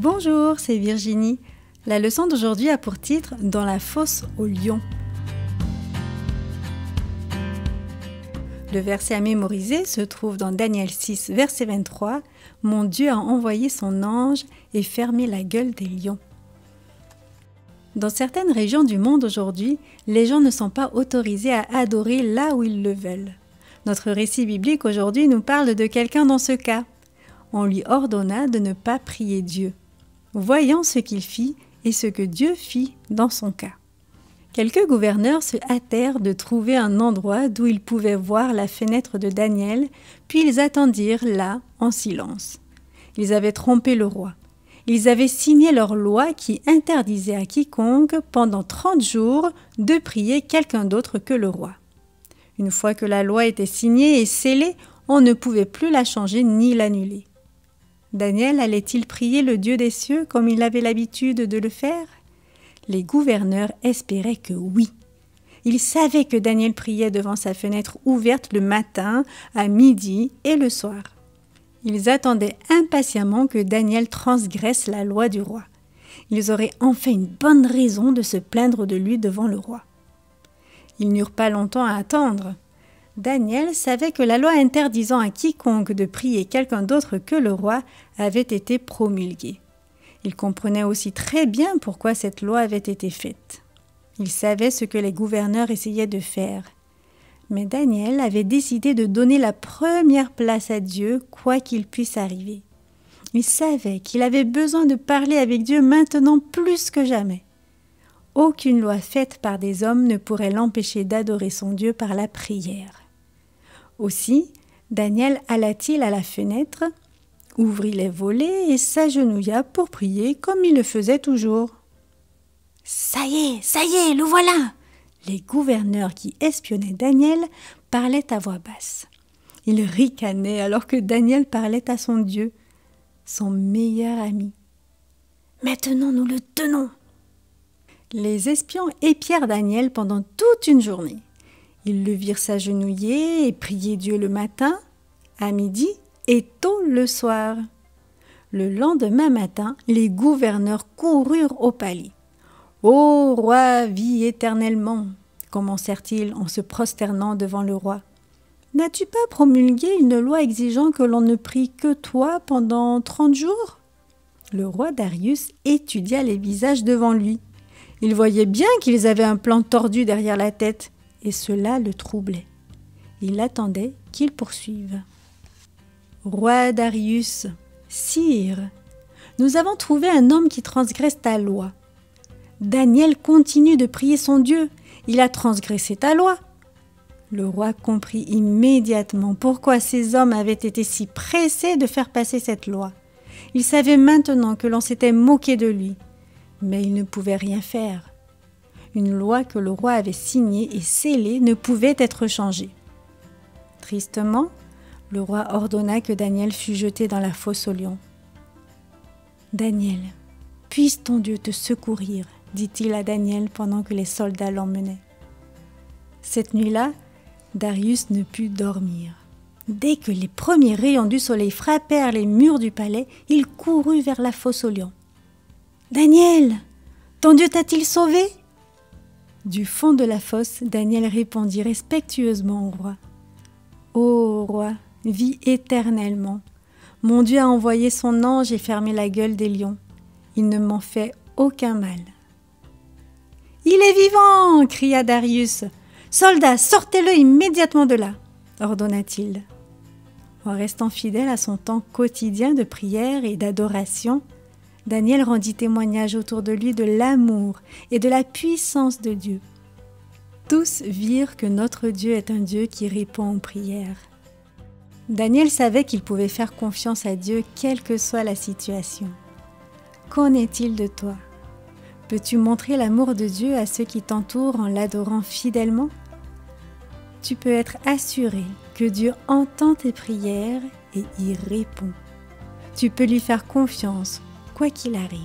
Bonjour, c'est Virginie. La leçon d'aujourd'hui a pour titre « Dans la fosse aux lions ». Le verset à mémoriser se trouve dans Daniel 6, verset 23. « Mon Dieu a envoyé son ange et fermé la gueule des lions ». Dans certaines régions du monde aujourd'hui, les gens ne sont pas autorisés à adorer là où ils le veulent. Notre récit biblique aujourd'hui nous parle de quelqu'un dans ce cas. On lui ordonna de ne pas prier Dieu. Voyons ce qu'il fit et ce que Dieu fit dans son cas. Quelques gouverneurs se hâtèrent de trouver un endroit d'où ils pouvaient voir la fenêtre de Daniel, puis ils attendirent là, en silence. Ils avaient trompé le roi. Ils avaient signé leur loi qui interdisait à quiconque, pendant 30 jours, de prier quelqu'un d'autre que le roi. Une fois que la loi était signée et scellée, on ne pouvait plus la changer ni l'annuler. Daniel allait-il prier le Dieu des cieux comme il avait l'habitude de le faire? Les gouverneurs espéraient que oui. Ils savaient que Daniel priait devant sa fenêtre ouverte le matin, à midi et le soir. Ils attendaient impatiemment que Daniel transgresse la loi du roi. Ils auraient enfin une bonne raison de se plaindre de lui devant le roi. Ils n'eurent pas longtemps à attendre. Daniel savait que la loi interdisant à quiconque de prier quelqu'un d'autre que le roi avait été promulguée. Il comprenait aussi très bien pourquoi cette loi avait été faite. Il savait ce que les gouverneurs essayaient de faire. Mais Daniel avait décidé de donner la première place à Dieu, quoi qu'il puisse arriver. Il savait qu'il avait besoin de parler avec Dieu maintenant plus que jamais. Aucune loi faite par des hommes ne pourrait l'empêcher d'adorer son Dieu par la prière. Aussi, Daniel alla-t-il à la fenêtre, ouvrit les volets et s'agenouilla pour prier comme il le faisait toujours. « Ça y est, le voilà !» Les gouverneurs qui espionnaient Daniel parlaient à voix basse. Ils ricanaient alors que Daniel parlait à son Dieu, son meilleur ami. « Maintenant nous le tenons !» Les espions épièrent Daniel pendant toute une journée. Ils le virent s'agenouiller et prier Dieu le matin, à midi et tôt le soir. Le lendemain matin, les gouverneurs coururent au palais. « Ô roi, vis éternellement !» commencèrent-ils en se prosternant devant le roi. « N'as-tu pas promulgué une loi exigeant que l'on ne prie que toi pendant 30 jours ?» Le roi Darius étudia les visages devant lui. Il voyait bien qu'ils avaient un plan tordu derrière la tête, et cela le troublait. Il attendait qu'ils poursuivent. « Roi Darius, sire, nous avons trouvé un homme qui transgresse ta loi. Daniel continue de prier son Dieu, il a transgressé ta loi. » Le roi comprit immédiatement pourquoi ces hommes avaient été si pressés de faire passer cette loi. Il savait maintenant que l'on s'était moqué de lui, mais il ne pouvait rien faire. Une loi que le roi avait signée et scellée ne pouvait être changée. Tristement, le roi ordonna que Daniel fût jeté dans la fosse aux lions. « Daniel, puisse ton Dieu te secourir, dit-il à Daniel pendant que les soldats l'emmenaient. Cette nuit-là, Darius ne put dormir. Dès que les premiers rayons du soleil frappèrent les murs du palais, il courut vers la fosse aux lions. « Daniel, ton Dieu t'a-t-il sauvé ?» Du fond de la fosse, Daniel répondit respectueusement au roi. « Ô roi, vis éternellement. Mon Dieu a envoyé son ange et fermé la gueule des lions. Il ne m'en fait aucun mal. »« Il est vivant !» cria Darius. « Soldats, sortez-le immédiatement de là !» ordonna-t-il. En restant fidèle à son temps quotidien de prière et d'adoration, Daniel rendit témoignage autour de lui de l'amour et de la puissance de Dieu. Tous virent que notre Dieu est un Dieu qui répond aux prières. Daniel savait qu'il pouvait faire confiance à Dieu quelle que soit la situation. Qu'en est-il de toi? Peux-tu montrer l'amour de Dieu à ceux qui t'entourent en l'adorant fidèlement? Tu peux être assuré que Dieu entend tes prières et y répond. Tu peux lui faire confiance, quoi qu'il arrive.